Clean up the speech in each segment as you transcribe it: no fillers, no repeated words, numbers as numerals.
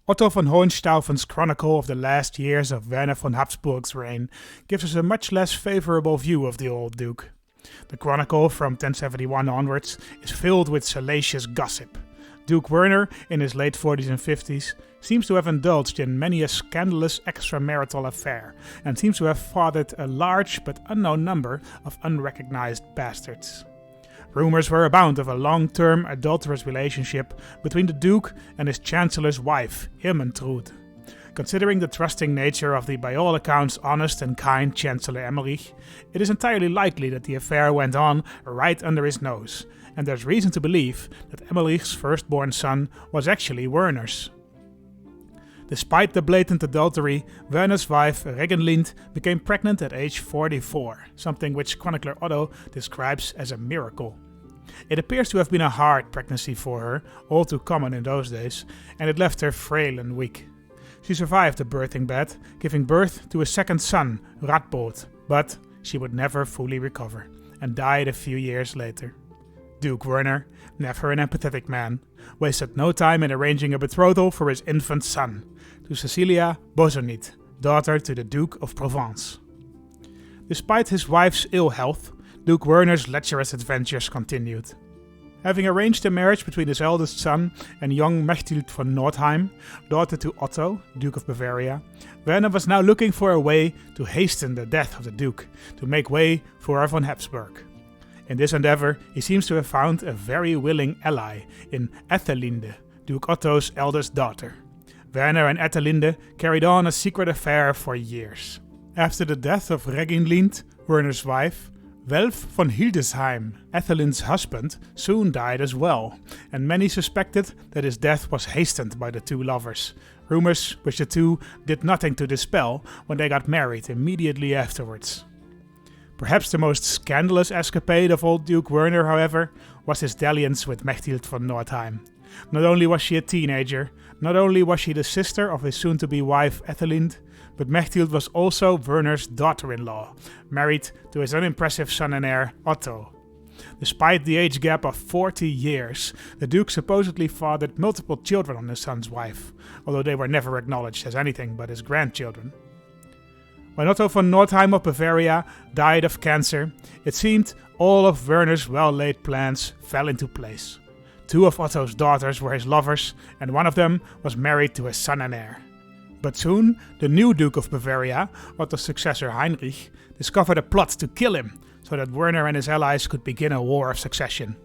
Otto von Hohenstaufen's chronicle of the last years of Werner von Habsburg's reign gives us a much less favourable view of the old duke. The chronicle from 1071 onwards is filled with salacious gossip. Duke Werner, in his late 40s and 50s, seems to have indulged in many a scandalous extramarital affair and seems to have fathered a large but unknown number of unrecognized bastards. Rumors were abound of a long-term adulterous relationship between the Duke and his Chancellor's wife, Irmentrude. Considering the trusting nature of the by all accounts honest and kind Chancellor Emmerich, it is entirely likely that the affair went on right under his nose, and there's reason to believe that Emmerich's firstborn son was actually Werner's. Despite the blatant adultery, Werner's wife Regenlind became pregnant at age 44, something which chronicler Otto describes as a miracle. It appears to have been a hard pregnancy for her, all too common in those days, and it left her frail and weak. She survived the birthing bed, giving birth to a second son, Radboud, but she would never fully recover, and died a few years later. Duke Werner, never an empathetic man, wasted no time in arranging a betrothal for his infant son, to Cecilia Bozonit, daughter to the Duke of Provence. Despite his wife's ill health, Duke Werner's lecherous adventures continued. Having arranged a marriage between his eldest son and young Mechthild von Nordheim, daughter to Otto, Duke of Bavaria, Werner was now looking for a way to hasten the death of the Duke, to make way for von Habsburg. In this endeavor, he seems to have found a very willing ally in Ethelinde, Duke Otto's eldest daughter. Werner and Ethelinde carried on a secret affair for years. After the death of Reginlind, Werner's wife, Welf von Hildesheim, Ethelinde's husband, soon died as well, and many suspected that his death was hastened by the two lovers, rumors which the two did nothing to dispel when they got married immediately afterwards. Perhaps the most scandalous escapade of old Duke Werner, however, was his dalliance with Mechthild von Nordheim. Not only was she a teenager, not only was she the sister of his soon-to-be wife Ethelinde, but Mechthild was also Werner's daughter-in-law, married to his unimpressive son and heir Otto. Despite the age gap of 40 years, the Duke supposedly fathered multiple children on his son's wife, although they were never acknowledged as anything but his grandchildren. When Otto von Nordheim of Bavaria died of cancer, it seemed all of Werner's well-laid plans fell into place. Two of Otto's daughters were his lovers, and one of them was married to his son and heir. But soon, the new Duke of Bavaria, Otto's successor Heinrich, discovered a plot to kill him, so that Werner and his allies could begin a war of succession.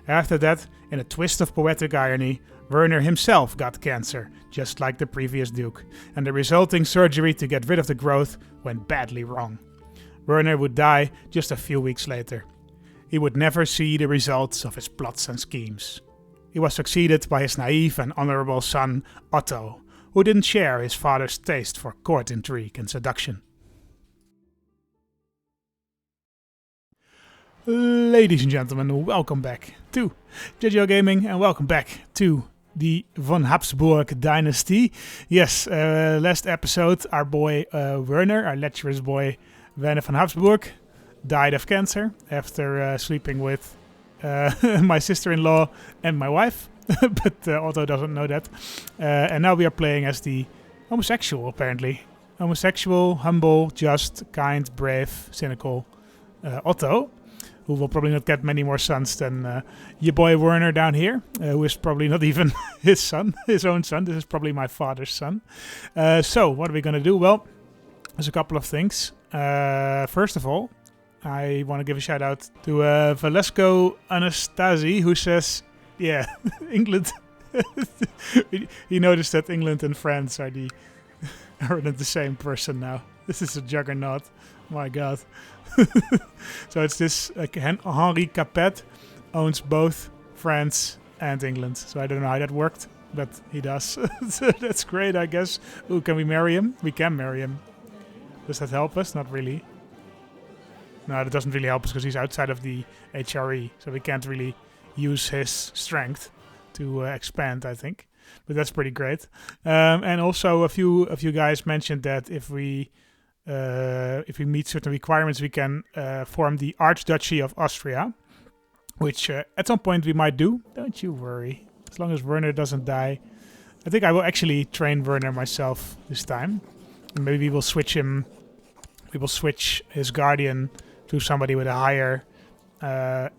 After that, in a twist of poetic irony, Werner himself got cancer, just like the previous Duke, and the resulting surgery to get rid of the growth went badly wrong. Werner would die just a few weeks later. He would never see the results of his plots and schemes. He was succeeded by his naive and honorable son, Otto, who didn't share his father's taste for court intrigue and seduction. Ladies and gentlemen, welcome back to JJO Gaming and welcome back to the von Habsburg dynasty. Yes, last episode our boy Werner, our lecherous boy Werner von Habsburg, died of cancer after sleeping with my sister-in-law and my wife. But Otto doesn't know that. And now we are playing as the homosexual, apparently. Homosexual, humble, just, kind, brave, cynical Otto, who will probably not get many more sons than your boy Werner down here, who is probably not even his son, his own son. This is probably my father's son. So, what are we going to do? Well, there's a couple of things. First of all, I want to give a shout out to Valesco Anastasi, who says, yeah, England. He noticed that England and France are the same person now. This is a juggernaut. My God. So it's this Henri Capet owns both France and England. So I don't know how that worked, but he does. So that's great, I guess. Ooh, can we marry him? We can marry him. Does that help us? Not really. No, that doesn't really help us because he's outside of the HRE. So we can't really use his strength to expand, I think. But that's pretty great. And also a few guys mentioned that if we meet certain requirements, we can form the Archduchy of Austria, which at some point we might do. Don't you worry. As long as Werner doesn't die, I think I will actually train Werner myself this time. And maybe we'll switch him. We will switch his guardian to somebody with a higher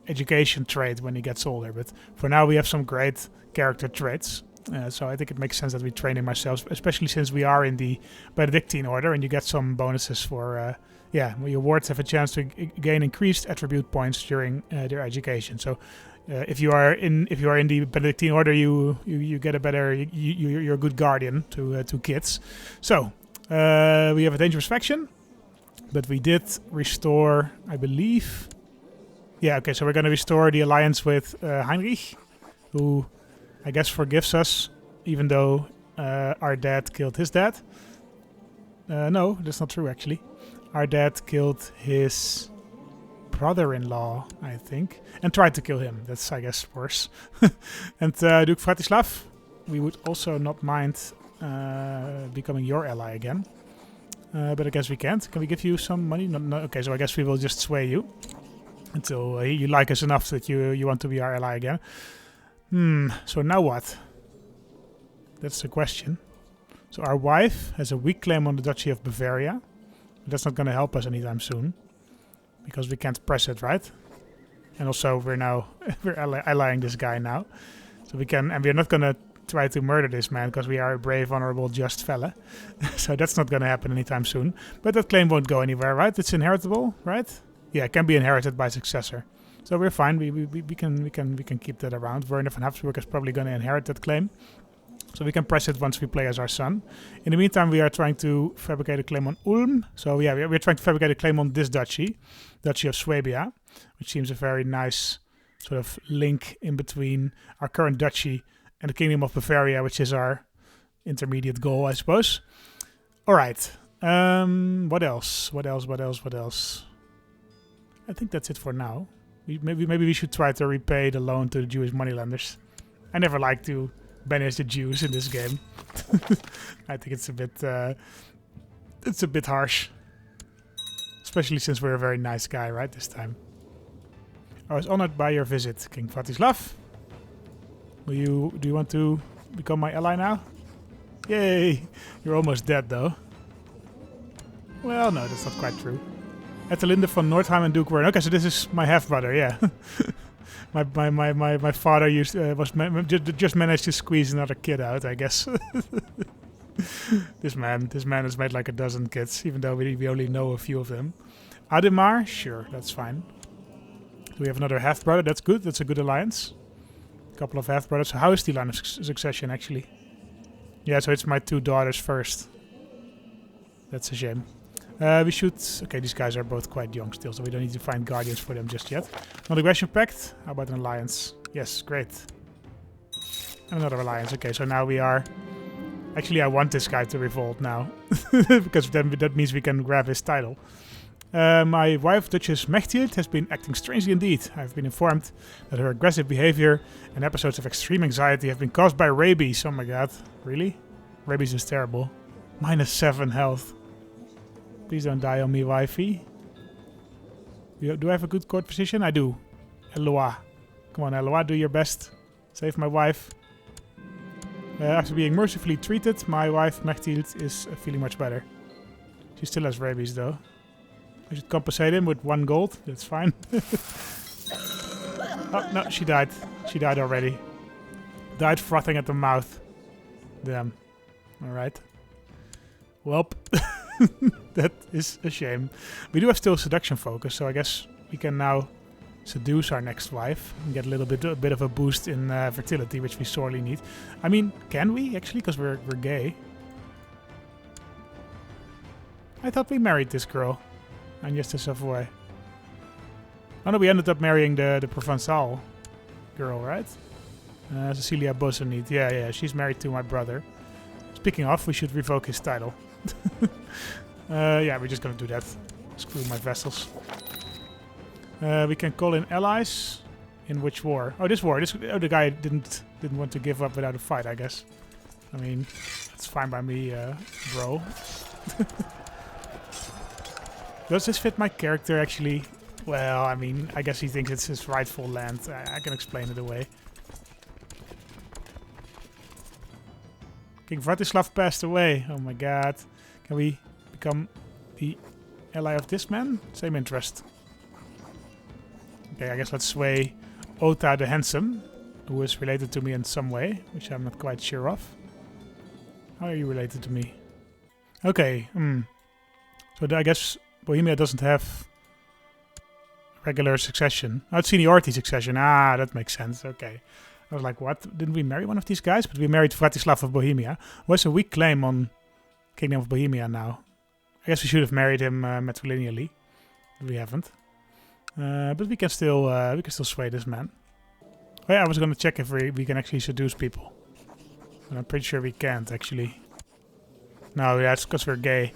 education trait when he gets older. But for now, we have some great character traits. So I think it makes sense that we train him ourselves, especially since we are in the Benedictine order, and you get some bonuses for. Your wards have a chance to gain increased attribute points during their education. So. If you are in the Benedictine order, you get a better you're a good guardian to kids. So we have a dangerous faction, but we did restore, I believe. Yeah, okay. So we're going to restore the alliance with Heinrich, who I guess forgives us, even though our dad killed his dad. No, that's not true actually. Our dad killed his brother-in-law, I think, and tried to kill him. That's, I guess, worse. And Duke Vratislav, we would also not mind becoming your ally again. But I guess we can't. Can we give you some money? No. Okay, so I guess we will just sway you until you like us enough that you want to be our ally again. So now what? That's the question. So our wife has a weak claim on the Duchy of Bavaria. That's not going to help us anytime soon. Because we can't press it, right? And also we're allying this guy now. So we can, and we're not gonna try to murder this man because we are a brave, honorable, just fella. So that's not gonna happen anytime soon. But that claim won't go anywhere, right? It's inheritable, right? Yeah, it can be inherited by successor. So we're fine. We can keep that around. Werner von Habsburg is probably gonna inherit that claim. So we can press it once we play as our son. In the meantime, we are trying to fabricate a claim on Ulm. So yeah, we're trying to fabricate a claim on this duchy, Duchy of Swabia, which seems a very nice sort of link in between our current duchy and the Kingdom of Bavaria, which is our intermediate goal, I suppose. All right. What else? What else? I think that's it for now. Maybe we should try to repay the loan to the Jewish moneylenders. I never like to banish the Jews in this game. I think it's a bit harsh, especially since we're a very nice guy, right? This time. I was honored by your visit, King Vratislav. Do you want to become my ally now? Yay! You're almost dead, though. Well, no, that's not quite true. Ethelinde von Nordheim and Duke Werner. Okay, so this is my half brother. Yeah. My father just managed to squeeze another kid out, I guess. This man has made like a dozen kids, even though we only know a few of them. Ademar, sure, that's fine. Do we have another half brother? That's good. That's a good alliance. A couple of half brothers. So how is the line of succession actually? Yeah, so it's my two daughters first. That's a shame. We should... Okay, these guys are both quite young still, so we don't need to find guardians for them just yet. Non-aggression pact. How about an alliance? Yes, great. And another alliance. Okay, so now we are... Actually, I want this guy to revolt now. Because then that means we can grab his title. My wife, Duchess Mechthild, has been acting strangely indeed. I've been informed that her aggressive behavior and episodes of extreme anxiety have been caused by rabies. Oh my god. Really? Rabies is terrible. -7 health. Please don't die on me, wifey. Do I have a good court position? I do. Eloi. Come on, Eloi, do your best. Save my wife. After being mercifully treated, my wife, Mechthild, is feeling much better. She still has rabies, though. I should compensate him with 1 gold. That's fine. Oh, no, she died. She died already. Died frothing at the mouth. Damn. Alright. Welp. That is a shame. We do have still seduction focus, so I guess we can now seduce our next wife and get a bit of a boost in fertility, which we sorely need. I mean, can we actually? Because we're gay. I thought we married this girl, Agnes de Savoy. Oh no, we ended up marrying the Provençal girl, right? Cecilia Bossenit. Yeah, she's married to my brother. Speaking of, we should revoke his title. Yeah, we're just gonna do that. Screw my vassals. We can call in allies. In which war? Oh, this war. The guy didn't want to give up without a fight, I guess. I mean, it's fine by me, bro. Does this fit my character, actually? Well, I mean, I guess he thinks it's his rightful land. I can explain it away. King Vratislav passed away. Oh my god. Can we become the ally of this man? Same interest. Okay, I guess let's sway Otto the Handsome, who is related to me in some way, which I'm not quite sure of. How are you related to me? Okay, So I guess Bohemia doesn't have regular succession. Oh, it's seniority succession. Ah, that makes sense. Okay. I was like, what? Didn't we marry one of these guys? But we married Vratislav of Bohemia, who has a weak claim on Kingdom of Bohemia now. I guess we should have married him matrilineally. We haven't. But we can still sway this man. Oh yeah, I was going to check if we can actually seduce people. And I'm pretty sure we can't, actually. No, yeah, it's because we're gay.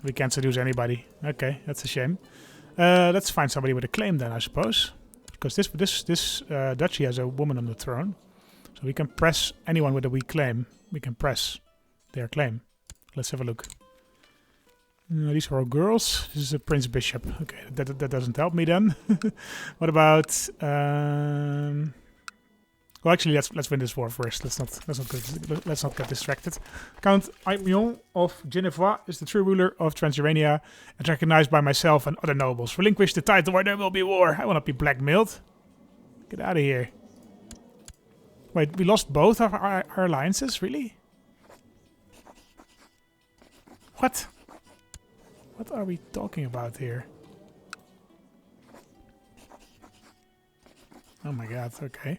We can't seduce anybody. Okay, that's a shame. Let's find somebody with a claim then, I suppose. Because this duchy has a woman on the throne. So we can press anyone with a weak claim. We can press their claim. Let's have a look. These are all girls. This is a prince bishop. Okay, that doesn't help me then. What about? Well, actually, let's win this war first. Let's not get distracted. Count Aimion of Genevois is the true ruler of Transylvania and recognized by myself and other nobles. Relinquish the title or there will be war. I will not be blackmailed. Get out of here. Wait, we lost both of our alliances? Really? What? What are we talking about here? Oh my god, okay.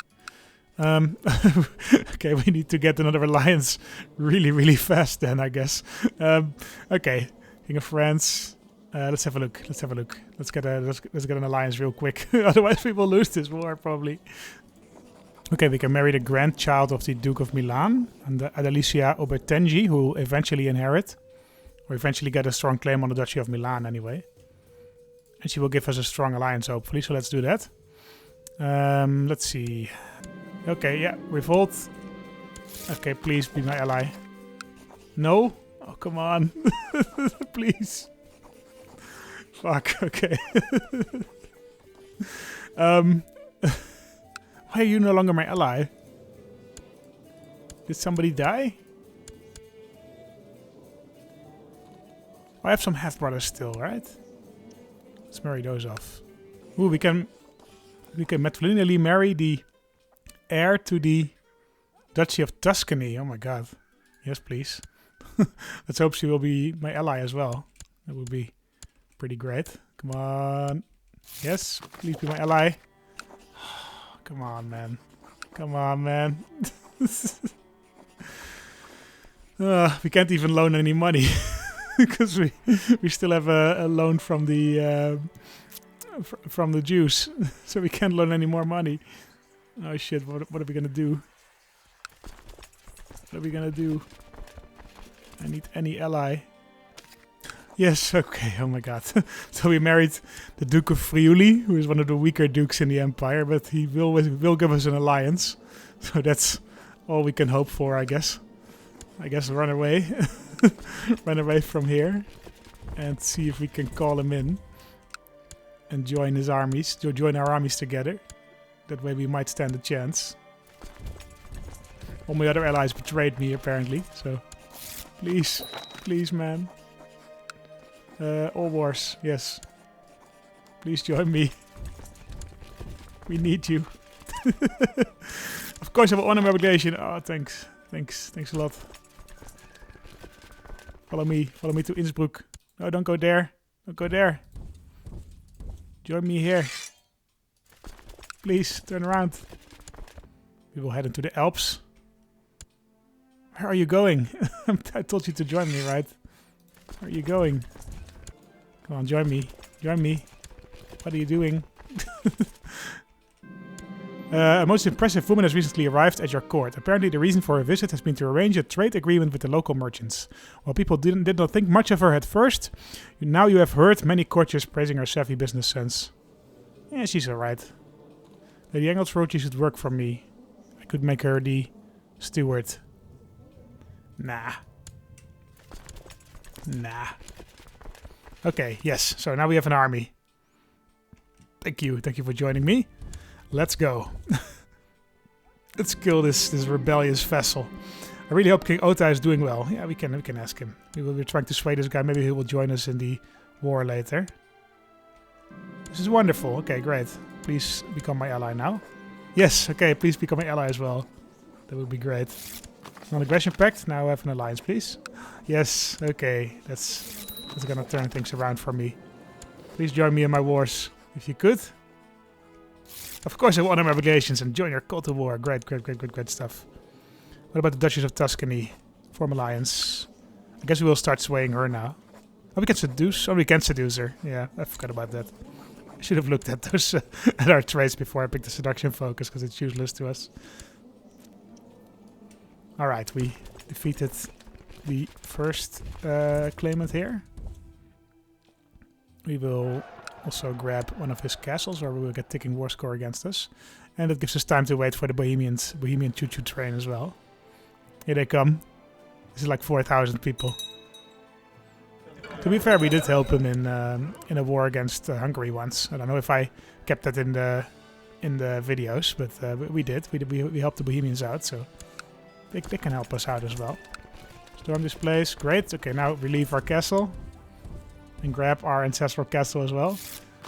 Okay, we need to get another alliance really fast then, I guess. Okay, King of France. Let's have a look. Let's get an alliance real quick. Otherwise we will lose this war probably. Okay, we can marry the grandchild of the Duke of Milan and the Adelicia Obertengi, who will eventually inherit. Or eventually get a strong claim on the Duchy of Milan anyway. And she will give us a strong alliance, hopefully, so let's do that. Let's see. Okay, yeah, revolt. Okay, please be my ally. No? Oh, come on. Please. Fuck, okay. Why are you no longer my ally? Did somebody die? I have some half-brothers still, right? Let's marry those off. Ooh, we can matrilineally marry the heir to the Duchy of Tuscany. Oh my god. Yes, please. Let's hope she will be my ally as well. That would be pretty great. Come on. Yes, please be my ally. Come on, man. Come on, man. We can't even loan any money. Because we still have a loan from the Jews, so we can't loan any more money. Oh shit! What are we gonna do? What are we gonna do? I need any ally. Yes. Okay. Oh my god. So we married the Duke of Friuli, who is one of the weaker dukes in the empire, but he will give us an alliance. So that's all we can hope for, I guess. I guess run away. Run away from here and see if we can call him in and join his armies, join our armies together. That way we might stand a chance. All my other allies betrayed me apparently, so please man. All wars, yes. Please join me. We need you. Of course I will honor my obligation. Oh, thanks a lot. Follow me to Innsbruck. No, don't go there. Don't go there. Join me here. Please, turn around. We will head into the Alps. Where are you going? I told you to join me, right? Where are you going? Come on, join me. Join me. What are you doing? A most impressive woman has recently arrived at your court. Apparently the reason for her visit has been to arrange a trade agreement with the local merchants. While people did not think much of her at first, now you have heard many courtiers praising her savvy business sense. Yeah, she's alright. Lady Engels wrote she should work for me. I could make her the steward. Nah. Okay, yes. So now we have an army. Thank you for joining me. Let's go. Let's kill this rebellious vassal. I really hope King Otto is doing well. Yeah, we can ask him. We're trying to sway this guy. Maybe he will join us in the war later. This is wonderful. Okay, great. Please become my ally now. Yes, okay, please become my ally as well. That would be great. Non-aggression pact. Now have an alliance, please. Yes, okay. That's gonna turn things around for me. Please join me in my wars, if you could. Of course I will honor my obligations and join your call to war. Great stuff. What about the Duchess of Tuscany? Form alliance. I guess we will start swaying her now. Oh, we can seduce. Oh, we can seduce her. Yeah, I forgot about that. I should have looked at those at our traits before I picked the seduction focus because it's useless to us. Alright, we defeated the first claimant here. We will also grab one of his castles where we will get ticking war score against us. And it gives us time to wait for the Bohemian choo-choo train as well. Here they come. This is like 4,000 people. To be fair, we did help him in a war against Hungary once. I don't know if I kept that in the videos, but we did. We helped the Bohemians out, so they can help us out as well. Storm this place, great. Okay, now relieve our castle and grab our ancestral castle as well.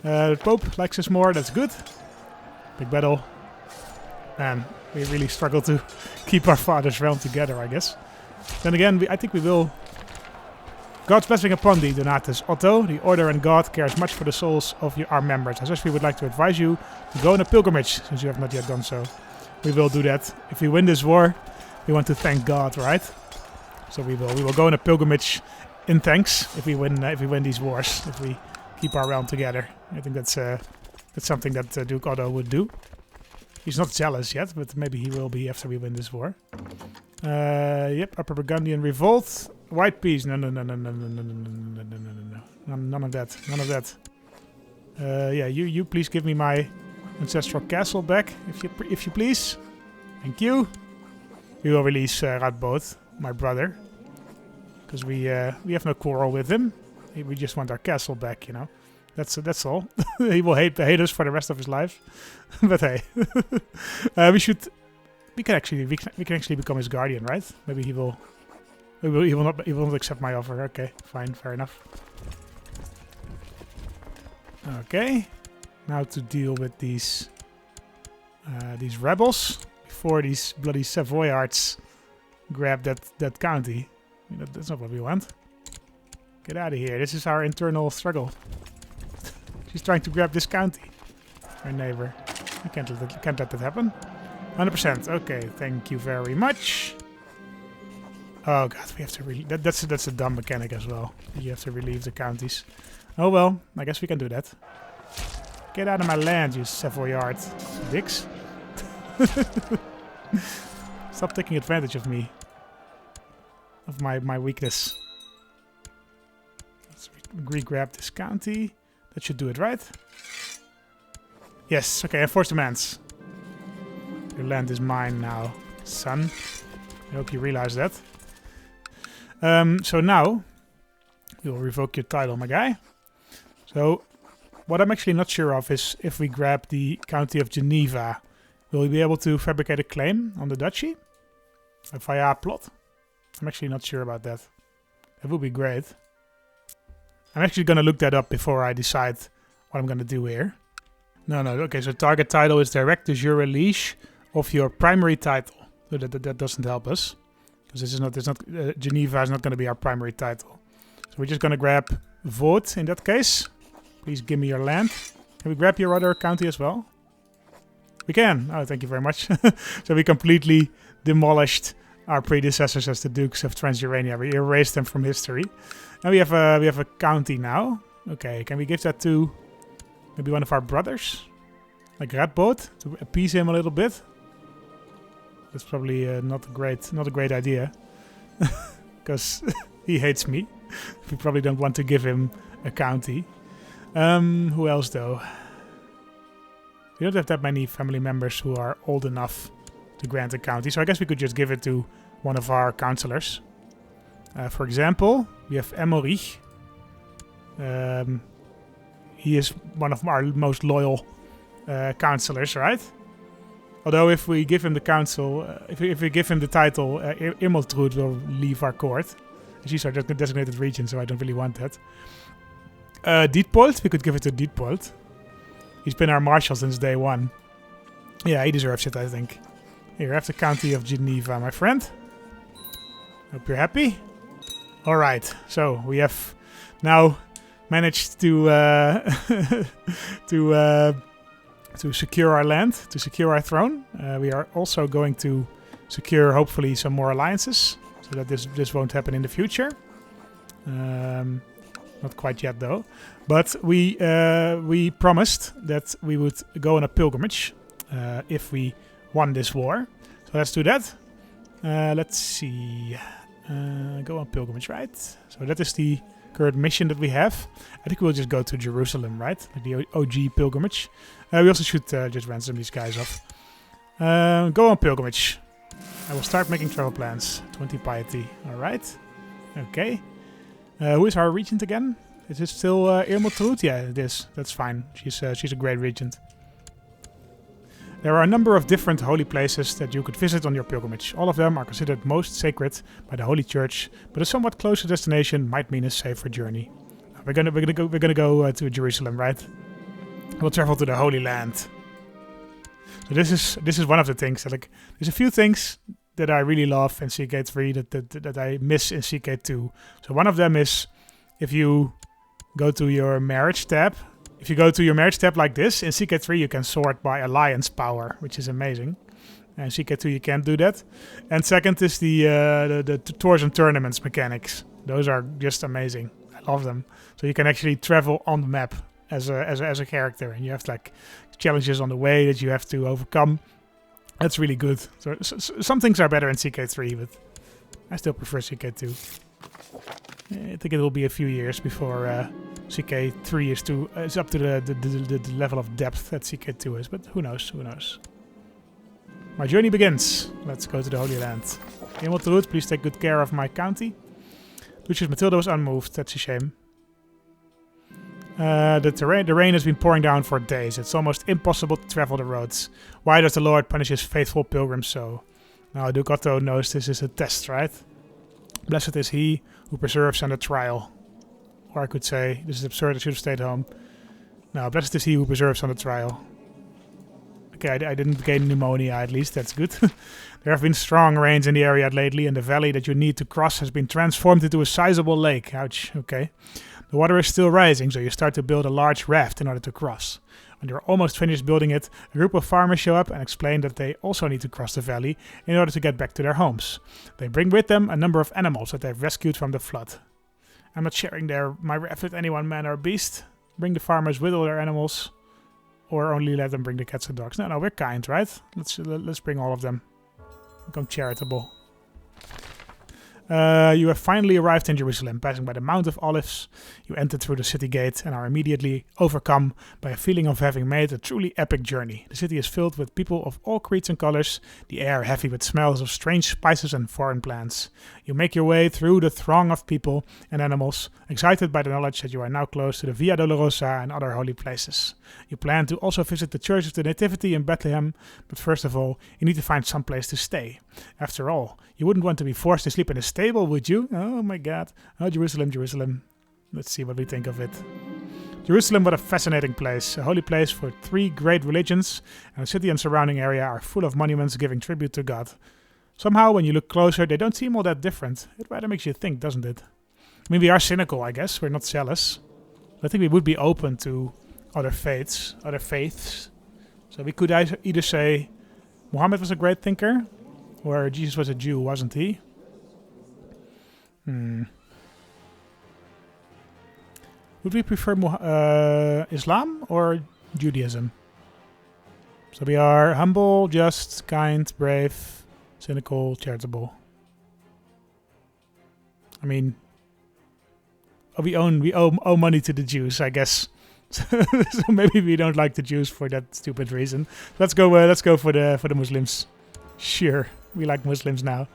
The Pope likes us more. That's good. Big battle. Man, we really struggle to keep our father's realm together, I guess. Then again, I think we will. God's blessing upon thee, Donatus Otto. The Order and God cares much for the souls of our members. As such, we would like to advise you to go on a pilgrimage, since you have not yet done so. We will do that. If we win this war, we want to thank God, right? So we will go on a pilgrimage in thanks if we win these wars. If we keep our realm together, I think that's something that Duke Otto would do. He's not jealous yet, but maybe he will be after we win this war. Yep, Upper Burgundian revolt. White peace. No. None of that. Yeah, you please give me my ancestral castle back, if you please. Thank you. We will release Radboud, my brother, because we have no quarrel with him. We just want our castle back, you know. That's all. He will hate us for the rest of his life. But hey, we can actually become his guardian, right? Maybe he will not accept my offer. Okay, fine, fair enough. Okay, now to deal with these rebels before these bloody Savoyards grab that county. I mean, that's not what we want. Get out of here. This is our internal struggle. She's trying to grab this county. Our neighbor. We can't let that happen. 100%. Okay, thank you very much. Oh god, we have to that's a dumb mechanic as well. You have to relieve the counties. Oh well, I guess we can do that. Get out of my land, you Savoyard dicks. Stop taking advantage of me. Of my weakness. Let's re-grab this county. That should do it, right? Yes, okay, enforce demands. Your land is mine now, son. I hope you realize that. So now, we will revoke your title, my guy. So, what I'm actually not sure of is if we grab the county of Geneva, will we be able to fabricate a claim on the duchy? Via a plot? I'm actually not sure about that. That would be great. I'm actually going to look that up before I decide what I'm going to do here. No, okay, so target title is direct de jure leash of your primary title. So that doesn't help us. Because Geneva is not going to be our primary title. So we're just going to grab vote in that case. Please give me your land. Can we grab your other county as well? We can. Oh, thank you very much. So we completely demolished our predecessors as the Dukes of Transurania. We erased them from history. And we have a county now. Okay, can we give that to maybe one of our brothers? Like Radboud, to appease him a little bit? That's probably not a great idea. Because he hates me. We probably don't want to give him a county. Who else though? We don't have that many family members who are old enough to grant a county, so I guess we could just give it to one of our councillors. For example, we have Emmerich. He is one of our most loyal councillors, right? Although if we give him the council, if we give him the title, Immeltrud will leave our court. She's our designated region, so I don't really want that. Dietpold, we could give it to Dietpold. He's been our marshal since day one. Yeah, he deserves it, I think. Here, have the county of Geneva, my friend. Hope you're happy. Alright, so we have now managed to to secure our land, to secure our throne. We are also going to secure, hopefully, some more alliances, so that this won't happen in the future. Not quite yet, though. But we promised that we would go on a pilgrimage if we won this war. So let's do that. Let's see. Go on pilgrimage, right? So that is the current mission that we have. I think we'll just go to Jerusalem, right? Like the OG pilgrimage. We also should just ransom these guys off. Go on pilgrimage. I will start making travel plans. 20 piety. Alright. Okay. Who is our regent again? Is it still Irmeltrud? Yeah, it is. That's fine. She's a great regent. There are a number of different holy places that you could visit on your pilgrimage. All of them are considered most sacred by the Holy Church, but a somewhat closer destination might mean a safer journey. We're gonna go to Jerusalem, right? We'll travel to the Holy Land. So this is one of the things that, like, there's a few things that I really love in CK3 that I miss in CK2. So one of them is if you go to your marriage tab. If you go to your marriage tab like this, in CK3 you can sort by alliance power, which is amazing. In CK2 you can't do that. And second is the tours and tournaments mechanics. Those are just amazing. I love them. So you can actually travel on the map as a character, and you have like challenges on the way that you have to overcome. That's really good. So some things are better in CK3, but I still prefer CK2. I think it will be a few years before CK3 is up to the level of depth that CK2 is, but who knows, who knows. My journey begins. Let's go to the Holy Land. Immeltrud, please take good care of my county. Lucius Matilda was unmoved, that's a shame. The rain has been pouring down for days. It's almost impossible to travel the roads. Why does the Lord punish his faithful pilgrims so? Now Duke Otto knows this is a test, right? Blessed is he who preserves under trial. Or I could say, this is absurd, I should have stayed home. No, blessed is he who preserves under trial. Okay, I didn't gain pneumonia, at least, that's good. There have been strong rains in the area lately, and the valley that you need to cross has been transformed into a sizable lake. Ouch, okay. The water is still rising, so you start to build a large raft in order to cross. When you're almost finished building it, a group of farmers show up and explain that they also need to cross the valley in order to get back to their homes. They bring with them a number of animals that they've rescued from the flood. I'm not sharing my raft with anyone, man or beast. Bring the farmers with all their animals, or only let them bring the cats and dogs. No, we're kind, right? Let's bring all of them. Become charitable. You have finally arrived in Jerusalem, passing by the Mount of Olives. You enter through the city gate and are immediately overcome by a feeling of having made a truly epic journey. The city is filled with people of all creeds and colors, the air heavy with smells of strange spices and foreign plants. You make your way through the throng of people and animals, excited by the knowledge that you are now close to the Via Dolorosa and other holy places. You plan to also visit the Church of the Nativity in Bethlehem, but first of all, you need to find some place to stay. After all, you wouldn't want to be forced to sleep in a stable, would you? Oh my god. Oh, Jerusalem, Jerusalem. Let's see what we think of it. Jerusalem, what a fascinating place. A holy place for 3 great religions, and the city and surrounding area are full of monuments giving tribute to God. Somehow, when you look closer, they don't seem all that different. It rather makes you think, doesn't it? I mean, we are cynical, I guess. We're not zealous. I think we would be open to other faiths. So we could either say Muhammad was a great thinker, or Jesus was a Jew, wasn't he? Would we prefer Islam or Judaism? So we are humble, just, kind, brave, cynical, charitable. I mean, we owe money to the Jews, I guess. So maybe we don't like the Jews for that stupid reason. Let's go for the Muslims. Sure, we like Muslims now.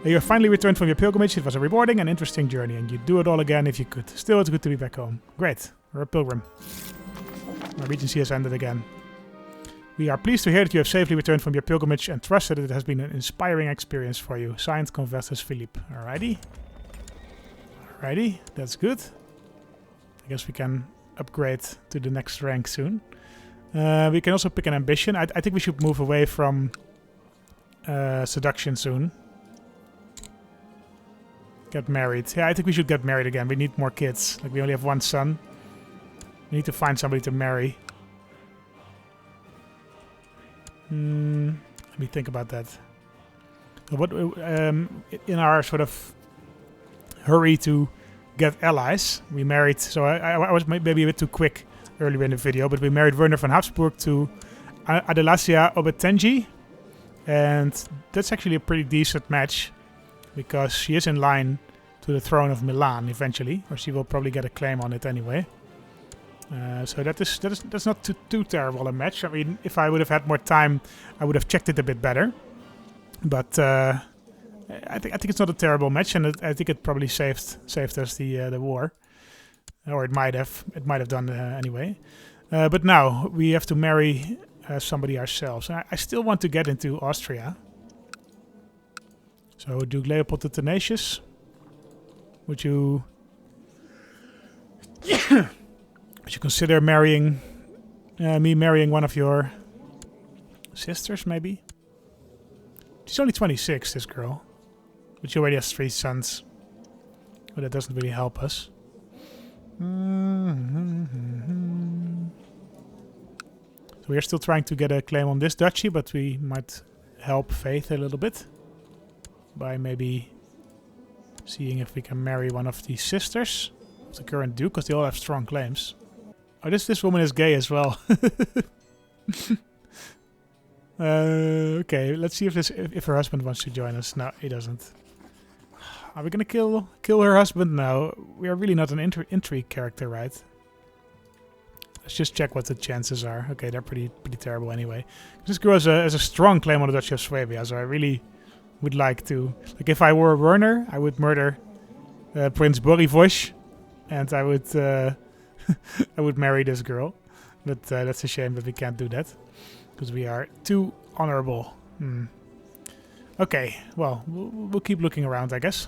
You have finally returned from your pilgrimage. It was a rewarding and interesting journey, and you'd do it all again if you could. Still, it's good to be back home. Great, we're a pilgrim. My regency has ended again. We are pleased to hear that you have safely returned from your pilgrimage and trust that it has been an inspiring experience for you. Signed, Convertus Philippe. Alrighty. Alrighty, that's good. I guess we can upgrade to the next rank soon. We can also pick an ambition. I think we should move away from seduction soon. Get married. Yeah, I think we should get married again. We need more kids. Like, we only have one son. We need to find somebody to marry. Let me think about that. What in our sort of hurry to get allies, we married. So I was maybe a bit too quick earlier in the video, but we married Werner von Habsburg to Adelasia Obetengi, and that's actually a pretty decent match because she is in line to the throne of Milan eventually, or she will probably get a claim on it anyway. So that's not too terrible a match. I mean, if I would have had more time, I would have checked it a bit better. But I think it's not a terrible match, and I think it probably saved us the war, or it might have done anyway. But now we have to marry somebody ourselves. I still want to get into Austria. So Duke Leopold the Tenacious, would you? Would you consider marrying me marrying one of your sisters, maybe? She's only 26, this girl. But she already has 3 sons. But that doesn't really help us. So we are still trying to get a claim on this duchy, but we might help Faith a little bit. By maybe seeing if we can marry one of the sisters of the current duke, because they all have strong claims. Oh, this woman is gay as well. Okay, let's see if her husband wants to join us. No, he doesn't. Are we gonna kill her husband? No, we are really not an intrigue character, right? Let's just check what the chances are. Okay, they're pretty terrible anyway. This girl has a strong claim on the Duchy of Swabia, so I really would like to. Like, if I were Werner, I would murder Prince Borivosh, and I would I would marry this girl. But that's a shame that we can't do that, because we are too honorable. Okay, well, we'll keep looking around, I guess.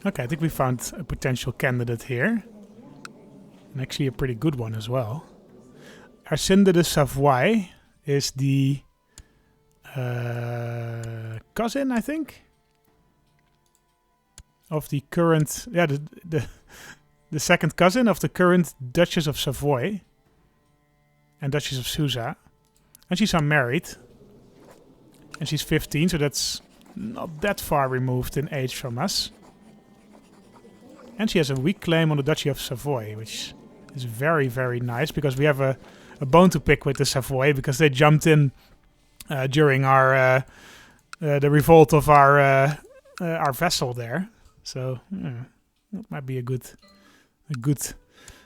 Okay, I think we found a potential candidate here. And actually a pretty good one as well. Arsène de Savoie is the cousin, I think, of the current... Yeah, the second cousin of the current Duchess of Savoy and Duchess of Susa. And she's unmarried. And she's 15, so that's not that far removed in age from us. And she has a weak claim on the Duchy of Savoy, which is very, very nice, because we have a bone to pick with the Savoy, because they jumped in during our the revolt of our vassal there. So that might be a good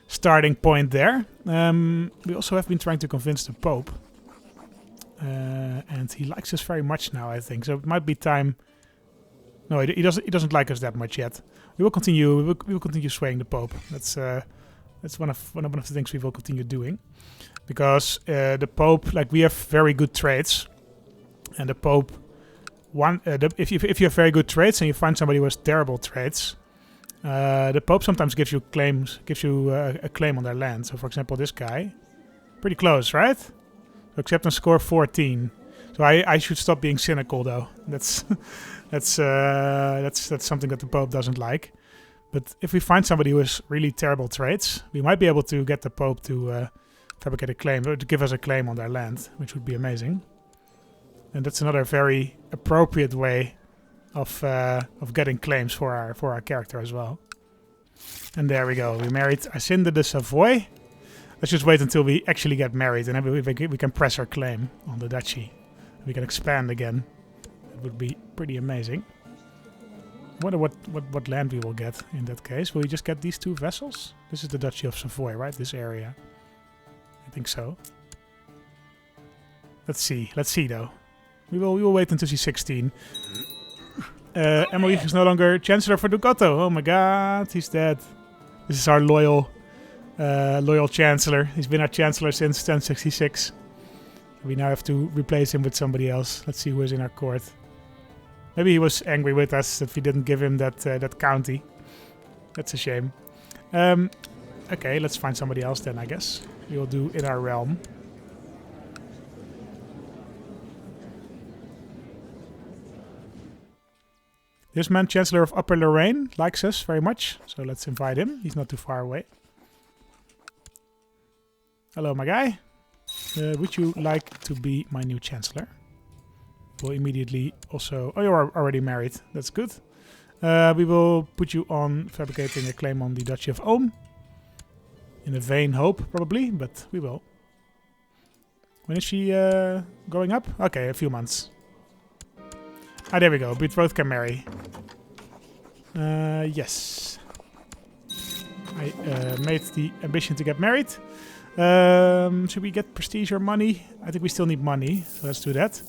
starting point there. We also have been trying to convince the Pope, and he likes us very much now, I think. So it might be time. No, he doesn't like us that much yet. We will continue. We will continue swaying the Pope. That's one of the things we will continue doing, because the Pope, like, we have very good traits, and the Pope, if you have very good traits and you find somebody who has terrible traits, the Pope sometimes gives you a claim on their land. So, for example, this guy, pretty close, right? So acceptance score 14. So I should stop being cynical, though. That's something that the Pope doesn't like. But if we find somebody who has really terrible traits, we might be able to get the Pope to fabricate a claim, or to give us a claim on their land, which would be amazing. And that's another very appropriate way of getting claims for our character as well. And there we go. We married Arsène de Savoie. Let's just wait until we actually get married, and then we can press our claim on the duchy. We can expand again. It would be pretty amazing. I wonder what land we will get in that case. Will we just get these 2 vessels? This is the Duchy of Savoy, right? This area. I think so. Let's see. Let's see, though. We will wait until she's 16. Emmerich is no longer Chancellor for Duke Otto. Oh my god, he's dead. This is our loyal Chancellor. He's been our Chancellor since 1066. We now have to replace him with somebody else. Let's see who is in our court. Maybe he was angry with us that we didn't give him that county. That's a shame. Okay, let's find somebody else then, I guess. We will do in our realm. This man, Chancellor of Upper Lorraine, likes us very much. So let's invite him. He's not too far away. Hello, my guy. Would you like to be my new Chancellor? We'll immediately also... Oh, you're already married. That's good. We will put you on fabricating a claim on the Duchy of Ohm. In a vain hope, probably, but we will. When is she going up? Okay, a few months. Ah, there we go. Betrothed can marry. Yes. I made the ambition to get married. Should we get prestige or money? I think we still need money, so let's do that.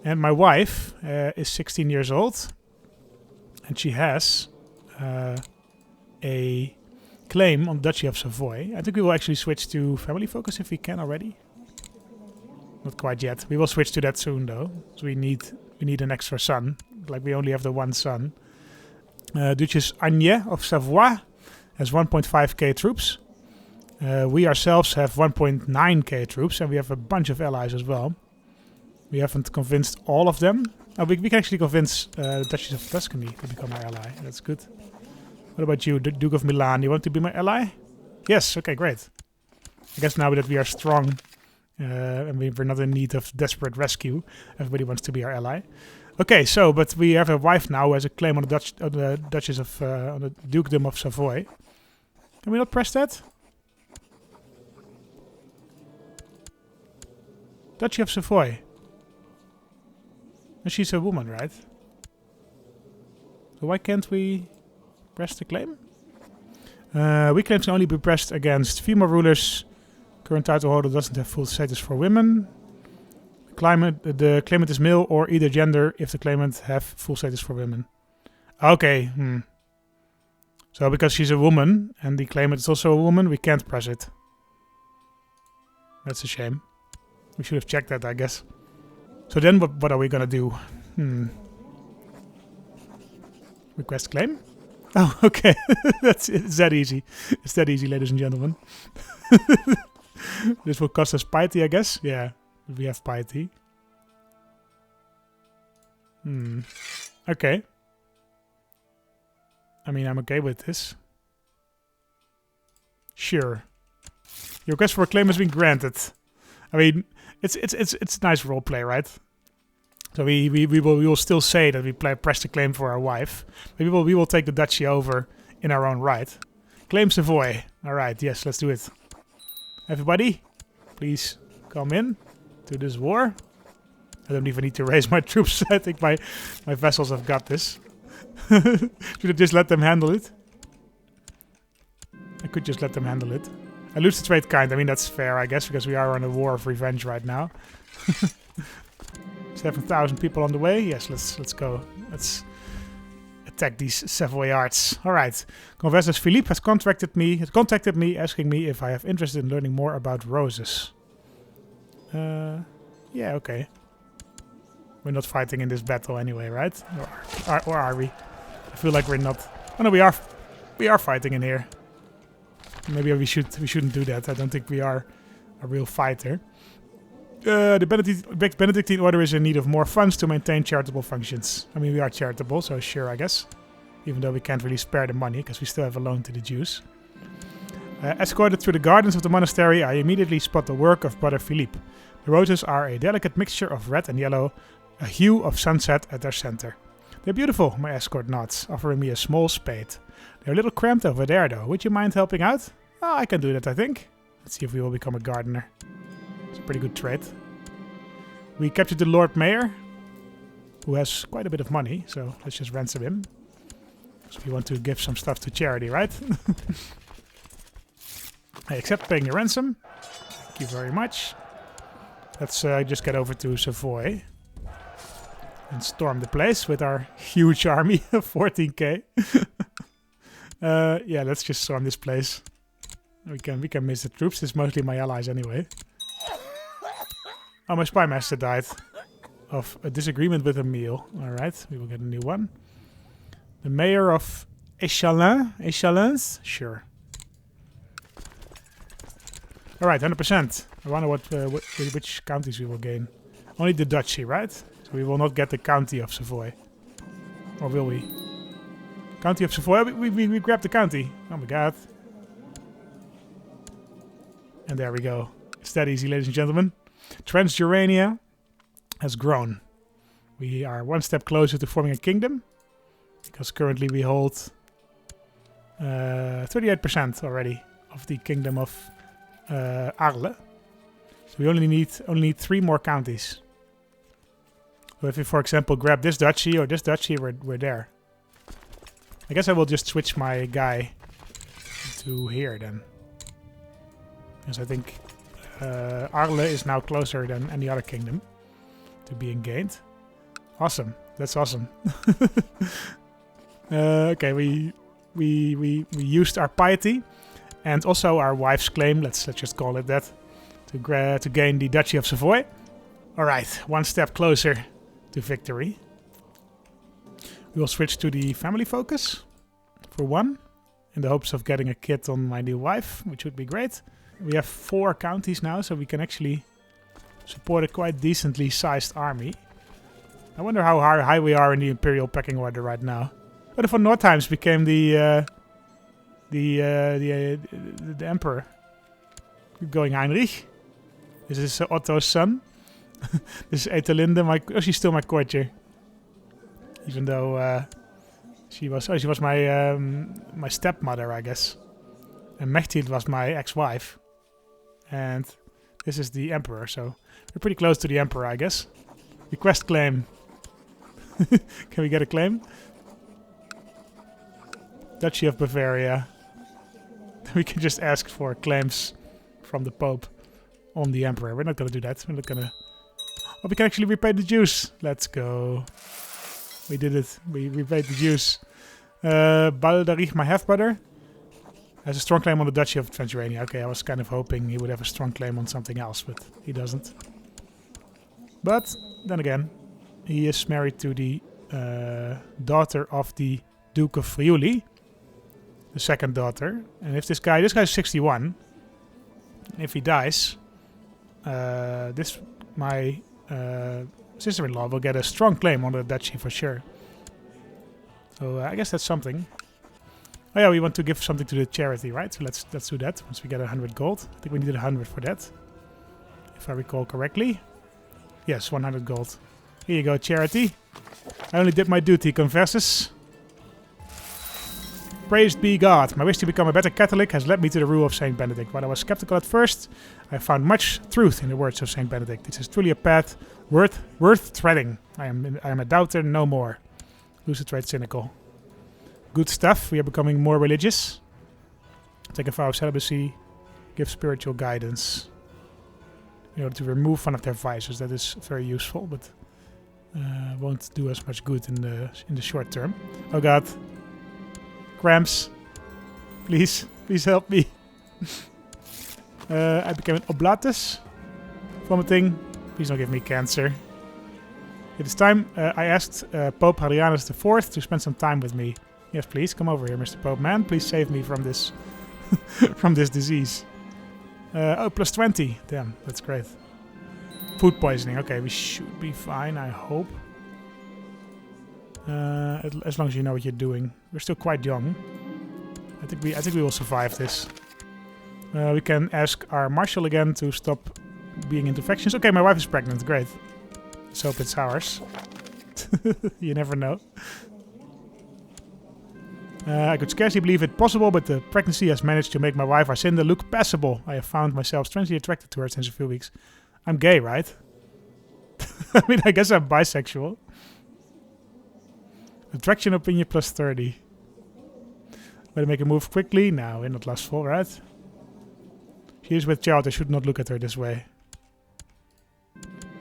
And my wife is 16 years old. And she has a claim on Duchy of Savoy. I think we will actually switch to family focus if we can already. Not quite yet. We will switch to that soon though. So we need an extra son. Like we only have the one son. Duchess Agnès of Savoy has 1.5k troops. We ourselves have 1.9k troops and we have a bunch of allies as well. We haven't convinced all of them. Oh, we can actually convince the Duchess of Tuscany to become our ally. That's good. What about you, the Duke of Milan? You want to be my ally? Yes, okay, great. I guess now that we are strong and we're not in need of desperate rescue, everybody wants to be our ally. Okay, so, but we have a wife now who has a claim on the Duchess of, on the Dukedom of Savoy. Can we not press that? Duchy of Savoy. And she's a woman, right? So why can't we press the claim? We claims can only be pressed against female rulers. Current title holder doesn't have full status for women. The claimant is male or either gender if the claimant have full status for women. Okay. So because she's a woman and the claimant is also a woman, we can't press it. That's a shame. We should have checked that, I guess. So then what are we gonna do? Request claim? Oh, okay. It's that easy. It's that easy, ladies and gentlemen. This will cost us piety, I guess. Yeah, we have piety. Okay. I mean, I'm okay with this. Sure. Your request for a claim has been granted. I mean, it's nice roleplay, right? So we will still say that we press the claim for our wife. But we will take the duchy over in our own right. Claim Savoy. All right, yes, let's do it. Everybody, please come in to this war. I don't even need to raise my troops. I think my vessels have got this. Should I just let them handle it? I could just let them handle it. I lose the trade kind. I mean, that's fair, I guess, because we are on a war of revenge right now. 7,000 people on the way. Yes, let's go. Let's attack these Savoyards. All right. Confessor Philippe has contacted me asking me if I have interest in learning more about roses. Yeah, okay. We're not fighting in this battle anyway, right? Or are we? I feel like we're not. Oh no, we are fighting in here. Maybe we shouldn't do that. I don't think we are a real fighter. The Benedictine order is in need of more funds to maintain charitable functions. I mean, we are charitable, so sure, I guess. Even though we can't really spare the money, because we still have a loan to the Jews. Escorted through the gardens of the monastery, I immediately spot the work of Brother Philippe. The roses are a delicate mixture of red and yellow, a hue of sunset at their center. They're beautiful, my escort nods, offering me a small spade. They're a little cramped over there, though. Would you mind helping out? Oh, I can do that, I think. Let's see if we will become a gardener. It's a pretty good trade. We captured the Lord Mayor, who has quite a bit of money, so let's just ransom him. So we want to give some stuff to charity, right? I accept paying your ransom. Thank you very much. Let's just get over to Savoy and storm the place with our huge army of 14k. Yeah, let's just storm this place. We can miss the troops. It's mostly my allies anyway. Oh, my spy master died of a disagreement with Emile. Alright, we will get a new one. The mayor of Echalens? Sure. Alright, 100%. I wonder which counties we will gain. Only the duchy, right? So we will not get the county of Savoy. Or will we? County of Savoy? We grabbed the county. Oh my god. And there we go. It's that easy, ladies and gentlemen. Transjurania has grown. We are one step closer to forming a kingdom. Because currently we hold 38% already of the kingdom of Arles. So we only need 3 more counties. So if we, for example, grab this duchy or this duchy, we're there. I guess I will just switch my guy to here then. Because I think Arles is now closer than any other kingdom to being gained. Awesome. That's awesome. Okay, we used our piety and also our wife's claim. Let's just call it that to gain the Duchy of Savoy. All right, one step closer to victory. We will switch to the family focus for 1, in the hopes of getting a kid on my new wife, which would be great. We have 4 counties now, so we can actually support a quite decently sized army. I wonder how high we are in the imperial pecking order right now. But the von Nordheims became the emperor. Keep going, Heinrich. This is Otto's son. This is Ethelinde. Oh, she's still my courtier. Even though she was my stepmother, I guess. And Mechthild was my ex-wife. And this is the emperor, so we're pretty close to the emperor, I guess. Request claim. Can we get a claim? Duchy of Bavaria. We can just ask for claims from the Pope on the emperor. We're not gonna do that. We're not gonna... Oh, we can actually repay the Jews. Let's go. We did it. We repaid the Jews. Baldarich, my half-brother, has a strong claim on the Duchy of Transylvania. Okay, I was kind of hoping he would have a strong claim on something else, but he doesn't. But, then again, he is married to the daughter of the Duke of Friuli. The second daughter. And if this guy's 61. If he dies, my sister-in-law will get a strong claim on the duchy for sure. So I guess that's something. Oh yeah, we want to give something to the charity, right? So let's do that once we get 100 gold. I think we needed 100 for that, if I recall correctly. Yes, 100 gold. Here you go, charity. I only did my duty, confesses. Praised be God. My wish to become a better Catholic has led me to the rule of Saint Benedict. While I was skeptical at first, I found much truth in the words of Saint Benedict. This is truly a path worth treading. I am a doubter no more. Lucid Trade Cynical. Good stuff. We are becoming more religious. Take a vow of celibacy. Give spiritual guidance. In order to remove one of their vices. That is very useful, but won't do us much good in the short term. Oh God. Cramps. Please help me. I became an oblatus. Vomiting. Please don't give me cancer. It is time. I asked Pope Hadrianus IV to spend some time with me. Yes, please come over here, Mr. Pope Man. Please save me from this from this disease. Oh, plus 20. Damn, that's great. Food poisoning. Okay, we should be fine, I hope. As long as you know what you're doing. We're still quite young. I think we will survive this. We can ask our marshal again to stop being into factions. Okay, my wife is pregnant. Great. Let's hope it's ours. You never know. I could scarcely believe it possible, but the pregnancy has managed to make my wife Arcinda look passable. I have found myself strangely attracted to her since a few weeks. I'm gay, right? I mean, I guess I'm bisexual. Attraction opinion plus 30. Better make a move quickly. No, we're not lustful, right? She is with child. I should not look at her this way.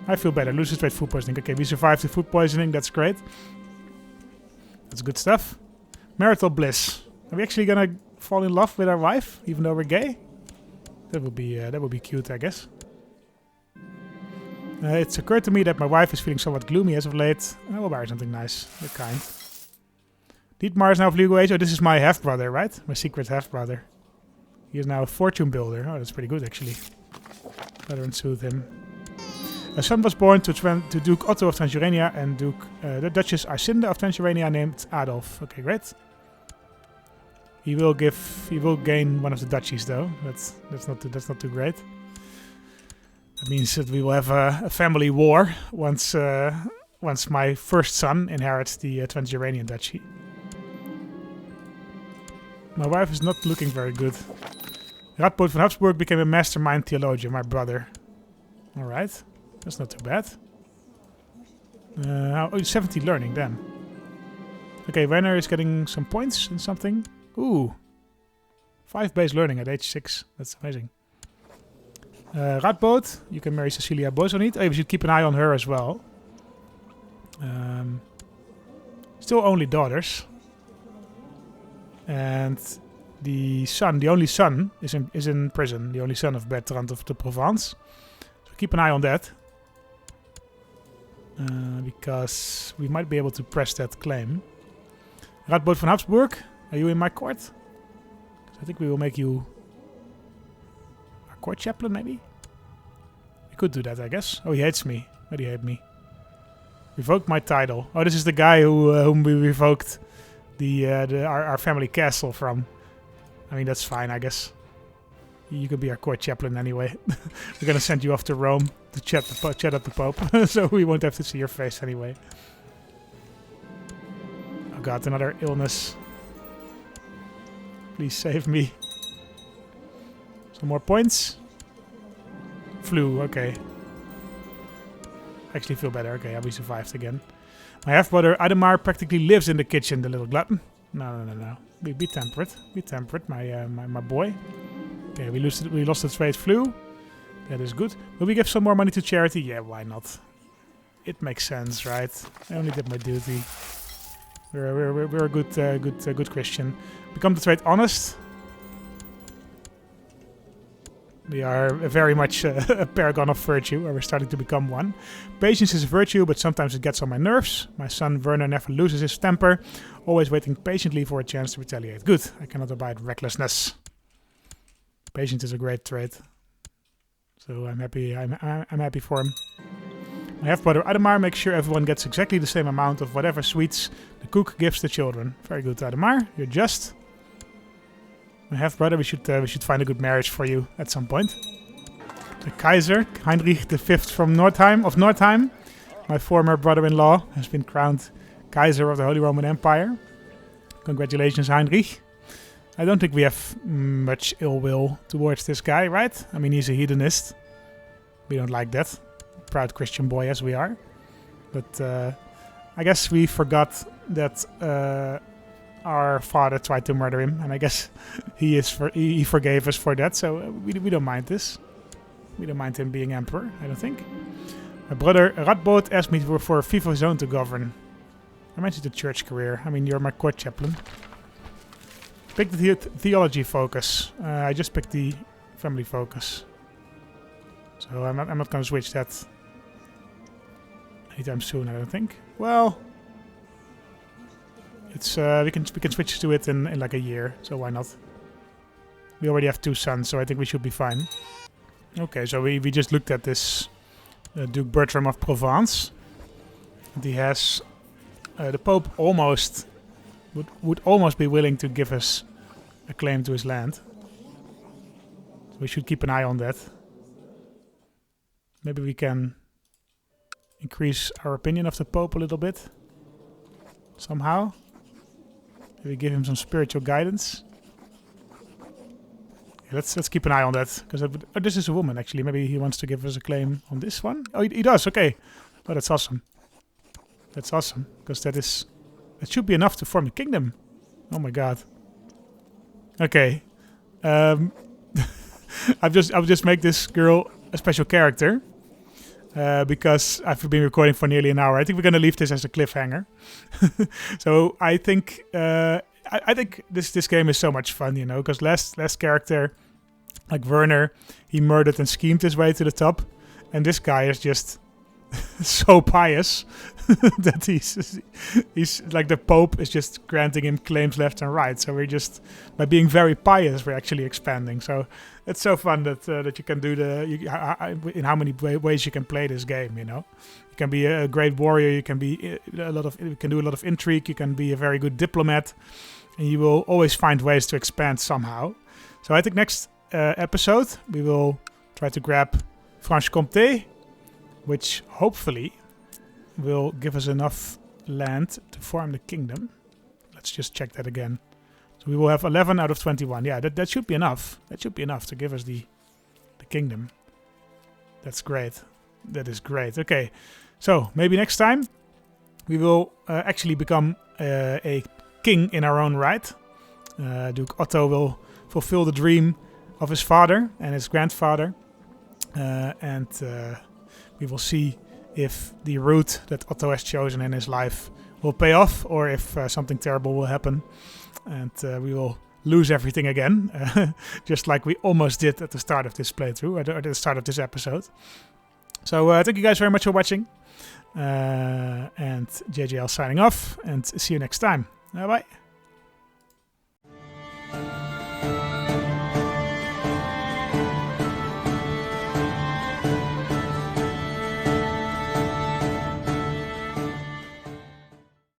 I feel better. Lucid straight food poisoning. Okay, we survived the food poisoning. That's great. That's good stuff. Marital bliss. Are we actually gonna fall in love with our wife, even though we're gay? That would be cute, I guess. It's occurred to me that my wife is feeling somewhat gloomy as of late. I will buy her something nice. You're kind. Dietmar is now of legal age. Oh, this is my half-brother, right? My secret half-brother. He is now a fortune builder. Oh, that's pretty good, actually. Better and soothe him. A son was born to Duke Otto of Transylvania and the Duchess Ascension of Transylvania named Adolf. Okay, great. He will gain one of the duchies, though. That's not too great. That means that we will have a family war once my first son inherits the Transylvanian duchy. My wife is not looking very good. Radboud van Habsburg became a mastermind theologian, my brother. Alright, that's not too bad. Oh, 70 learning then. Okay, Werner is getting some points in something. Ooh, 5 base learning at age 6. That's amazing. Radboud, you can marry Cecilia Bozoniet. Oh, we should keep an eye on her as well. Still only daughters. And the only son, is in prison. The only son of Bertrand of the Provence. So keep an eye on that. Because we might be able to press that claim. Radboud van Habsburg, are you in my court? I think we will make you our court chaplain, maybe? We could do that, I guess. Oh, he hates me. Why do you hate me? Revoked my title. Oh, this is the guy whom we revoked our family castle from. I mean, that's fine, I guess. You could be our court chaplain anyway. We're gonna send you off to Rome to chat up the Pope, so we won't have to see your face anyway. Oh god, another illness. Please save me. Some more points. Flu, okay. Actually feel better. Okay, we survived again. My half-brother Ademar practically lives in the kitchen, the little glutton. No. Be temperate. Be temperate, my boy. Okay, we lost the trade flu. That is good. Will we give some more money to charity? Yeah, why not? It makes sense, right? I only did my duty. We're a good Christian. Become the trade honest. We are very much a paragon of virtue, or we're starting to become one. Patience is a virtue, but sometimes it gets on my nerves. My son Werner never loses his temper, always waiting patiently for a chance to retaliate. Good, I cannot abide recklessness. Patience is a great trait, so I'm happy. I'm happy for him. My half-brother Ademar makes sure everyone gets exactly the same amount of whatever sweets the cook gives the children. Very good, Ademar. You're just. My half-brother, we should find a good marriage for you at some point. The Kaiser, Heinrich V from Nordheim, my former brother-in-law, has been crowned Kaiser of the Holy Roman Empire. Congratulations, Heinrich. I don't think we have much ill will towards this guy, right? I mean, he's a hedonist. We don't like that. Proud Christian boy as we are. But I guess we forgot that our father tried to murder him, and I guess he forgave us for that, so we don't mind this. We don't mind him being emperor, I don't think. My brother Radboud asked me for a fief of his own to govern. I mentioned the church career. I mean, you're my court chaplain. Pick the theology focus. I just picked the family focus. So I'm not going to switch that anytime soon, I don't think. Well, it's we can switch to it in like a year, so why not? We already have 2 sons, so I think we should be fine. Okay, so we just looked at this Duke Bertram of Provence. And he has the Pope almost would almost be willing to give us a claim to his land. So we should keep an eye on that. Maybe we can increase our opinion of the Pope a little bit. Somehow. Maybe give him some spiritual guidance. Yeah, let's keep an eye on that. Because this is a woman, actually. Maybe he wants to give us a claim on this one. Oh, he does. Okay. Oh, that's awesome. That's awesome. Because that should be enough to form a kingdom. Oh my god. Okay. I'll just make this girl a special character. Because I've been recording for nearly an hour. I think we're going to leave this as a cliffhanger. So I think I think this game is so much fun, you know, because last character, like Werner, he murdered and schemed his way to the top, and this guy is just so pious that he's like the Pope is just granting him claims left and right. So we're just, by being very pious, we're actually expanding. So it's so fun that you can do in how many ways you can play this game. You know, you can be a great warrior. You can be you can do a lot of intrigue. You can be a very good diplomat, and you will always find ways to expand somehow. So I think next episode we will try to grab Franche-Comté, which hopefully will give us enough land to form the kingdom. Let's just check that again. So we will have 11 out of 21. Yeah, that should be enough. That should be enough to give us the kingdom. That's great. That is great. Okay, so maybe next time we will actually become a king in our own right. Duke Otto will fulfill the dream of his father and his grandfather. And we will see if the route that Otto has chosen in his life will pay off, or if something terrible will happen and we will lose everything again, just like we almost did at the start of this playthrough, or at the start of this episode. So thank you guys very much for watching, and JJL signing off, and see you next time. Bye.